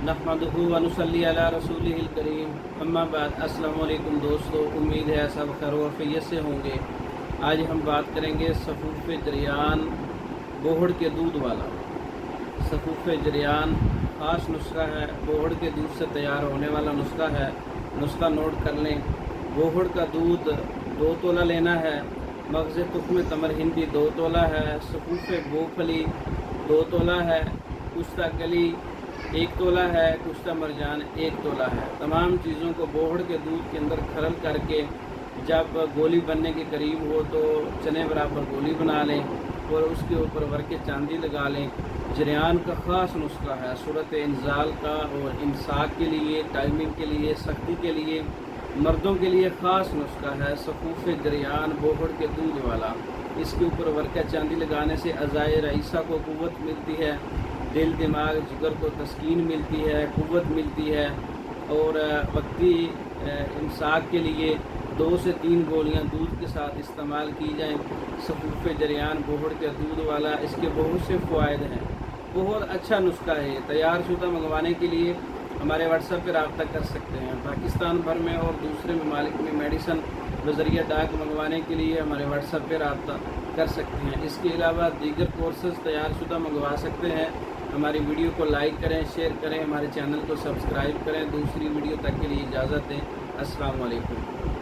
नहमदुहु व नुसल्ली अला रसूलिहिल करीम, अम्मा बाद। अस्सलामु अलैकुम दोस्तों, उम्मीद है सब खैर व आफियत से होंगे। आज हम बात करेंगे सफ़ूफ़ जरियान बोहड़ के दूध वाला। सफ़ूफ़ जरियान ख़ास नुस्खा है, बोहड़ के दूध से तैयार होने वाला नुस्खा है। नुस्खा नोट कर लें। बोहड़ का दूध 2 तोला लेना है। मग़ज़ तुख़्म तमर हिंदी 2 तोला है। सफ़ूफ़ बोफली 2 तोला है। कुश्ता कली 1 तोला है। कुश्ता मरजान 1 तोला है। तमाम चीज़ों को बोहड़ के दूध के अंदर खरल करके जब गोली बनने के करीब हो तो चने बराबर गोली बना लें और उसके ऊपर वर्के चांदी लगा लें। जरियान का ख़ास नुस्खा है सूरत इंज़ाल का और इमसाक के लिए, टाइमिंग के लिए, सख्ती के लिए, मर्दों के लिए ख़ास नुस्खा है सफ़ूफ़ जरियान बोहड़ के दूध वाला। इसके ऊपर वर्का चांदी लगाने से अज़ाए रईसा को क़ुव्वत मिलती है, दिल दिमाग जिगर को तस्कीन मिलती है, क़ुव्वत मिलती है। और वक्ती इमसाक के लिए 2 से 3 गोलियां दूध के साथ इस्तेमाल की जाएं। सफ़ूफ़ जरियान बोहड़ के दूध वाला, इसके बहुत से फ़वाइद हैं। बहुत अच्छा नुस्खा है। तैयार शुदा मंगवाने के लिए हमारे व्हाट्सएप पर रब्ता कर सकते हैं। पाकिस्तान भर में और दूसरे ममालिक में मेडिसन बज़रिया डाक मंगवाने के लिए हमारे व्हाट्सएप पर रब्ता कर सकते हैं। इसके अलावा दीगर कोर्सेज़ तैयार शुदा मंगवा सकते हैं। हमारी वीडियो को लाइक करें, शेयर करें, हमारे चैनल को सब्सक्राइब करें। दूसरी वीडियो तक के लिए इजाज़त दें। अस्सलाम वालेकुम।